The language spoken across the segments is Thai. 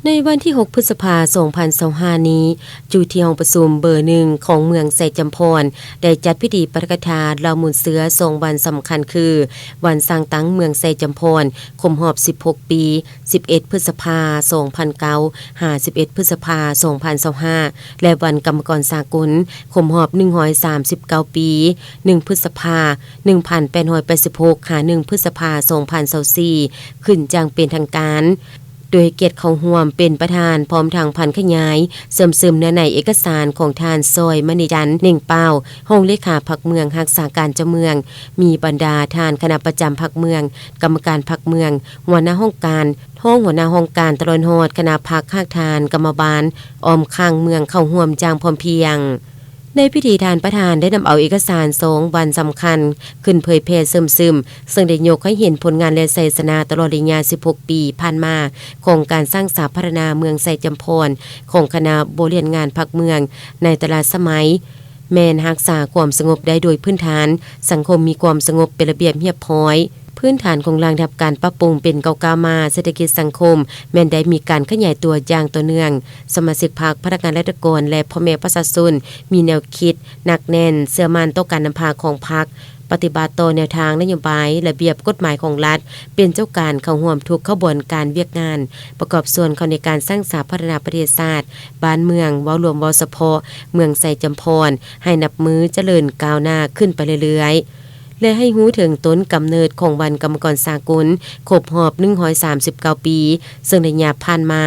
ในวันที่ 6 พฤษภาคม 2025 นี้อยู่ที่ห้องประชุมเบอร์1ของเมืองไซจำพรได้จัดพิธีปาฐกถาเหล่ามูลเสือทรงวันสำคัญคือวันสร้างตั้งเมืองไซจำพรครบรอบ 16 ปี 11 พฤษภาคม 2009 51 พฤษภาคม 2025 และวันกรรมกรสากลครบรอบ139 ปี 1 พฤษภาคม 1886 1 พฤษภาคม 2024 ขึ้นอย่างเป็นทางการโดยเกียรติเขาห่วมเป็นประธานพร้อมทางพันขยายเสริมซึมในเอกสารของทานซอยมณีจันทร์เน่งเป้าห้องเลขาพรรคเมืองรักษาการเจ้าเมืองมีบรรดาทานคณะประจำพรรคเมืองกรรมการพรรคเมืองหัวหน้าห้องการหัวหน้าห้องการตลอดฮอดคณะพรรคข้างทานกรรมบาลอ้อมข้างเมืองเข้าร่วมจางพร้อมเพรียงในพิธีทานประธานได้นำเอาเอกสาร2วันสำคัญขึ้นเผยแพร่ซึมซึ่งได้ยกให้เห็นผลงานและไสยสนาตลอดระยะ16 ปีผ่านมาของการสร้างสาธารณาเมืองไซจำพรของคณะบริหารงานพรรคเมืองในแต่ละสมัยแม้นรักษาความสงบได้โดยพื้นฐานสังคมมีความสงบเป็นระเบียบเรียบร้อยพื้นฐานของรางดับการปรับปรุงเป็นก้าวมาเศรษฐกิจสังคมแม้นได้มีการขยายตัวอย่างต่อเนื่องสมาชิกพรรคพนักงานราชการและพ่อแม่ประชาชนมีแนวคิดหนักแน่นเชื่อมั่นต่อการนำพาของพรรคปฏิบัติต่อแนวทางนโยบายระเบียบกฎหมายของรัฐเป็นเจ้าการเข้าร่วมทุกขบวนการเวียกงานประกอบส่วนเข้าในการสร้างสาธารณประเทศชาติบ้านเมืองเว้ารวมเว้าเฉพาะเมืองไซจำพรให้นับมือเจริญก้าวหน้าขึ้นไปเรื่อยๆและให้หูถึงต้นกำเนิดของวันกรรมกรสากลครบรอบ139 ปีซึ่งในยามผ่านมา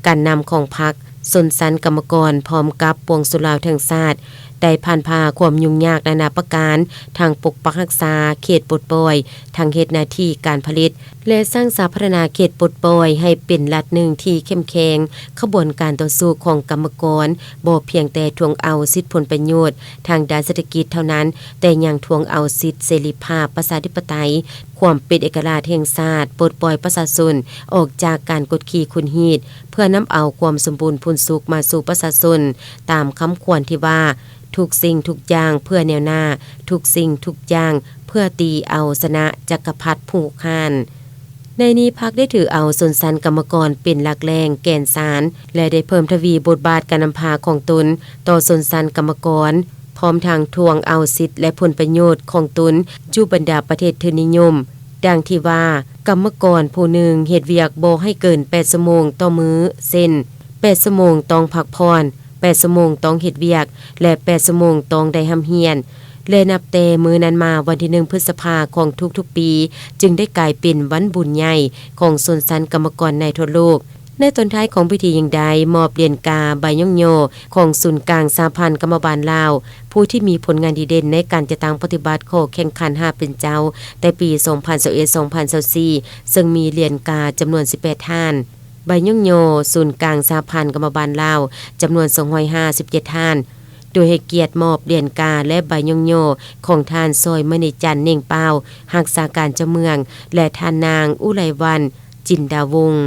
การนำของพรรคสนสันกรรมกรพร้อมกับปวงสุราวทั้งชาติได้ผ่านพาความยุ่งยากนานาประการทางปกปักรักษาเขตปลดปล่อยทางเฮ็ดหน้าที่การผลิตและสร้างสาธารณาเขตปลดปล่อยให้เป็นรัฐหนึ่งที่เข้มแข็งขบวนการต่อสู้ของกรรมกรบ่เพียงแต่ทวงเอาสิทธิผลประโยชน์ทางด้านเศรษฐกิจเท่านั้นแต่ยังทวงเอาสิทธิเสรีภาพประชาธิปไตยความเป็นเอกราชแห่งชาติปลดปล่อยประชาชนออกจากการกดขี่ขุนหีดเพื่อนำเอาความสมบูรณ์พูนสุขมาสู่ประชาชนตามคำควรที่ว่าทุกสิ่งทุกอย่างเพื่อแนวหน้าทุกสิ่งทุกอย่างเพื่อตีเอาชนะจักรพรรดิผู้ค้านในนี้พรรคได้ถือเอาส่วนสันกรรมกรเป็นหลักแรงแกนสารและได้เพิ่มทวีบทบาทการนำพาของตนต่อส่วนสันกรรมกรพร้อมทางทวงเอาสิทธิและผลประโยชน์ของตนอยู่บรรดาประเทศทุนนิยมดังที่ว่ากรรมกรผู้หนึ่งเฮ็ดเวียกบ่ให้เกิน8ชั่วโมงต่อมื้อเช่น8ชั่วโมงต้องพักผ่อน8ชั่วโมงต้องเฮ็ดเวียกและ8ชั่วโมงต้องได้ร่ำเรียนและนับแต่มื้อนั้นมาวันที่1 พฤษภาคมของทุกๆปีจึงได้กลายเป็นวันบุญใหญ่ของชนชั้นกรรมกรในทั่วโลกในตอนท้ายของพิธีอย่างใดมอบเหรียญกาใบย่องโยของศูนย์กลางสหพันธ์กรรมบาลลาวผู้ที่มีผลงานดีเด่นในการจัดตั้งปฏิบัติข้อแข่งขัน5เป็นเจ้าแต่ปี 2021-2024 ซึ่งมีเหรียญกาจำนวน18ท่านใบย่องโยศูนย์กลางสหพันธ์กรรมบาลลาวจำนวน257ท่านโดยให้เกียรติมอบเหรียญกาและใบย่องโยของท่านซอยมณีจันทร์เน่งเป้ารักษาการเจ้าเมืองและท่านนางอุไรวรรณจินดาวงศ์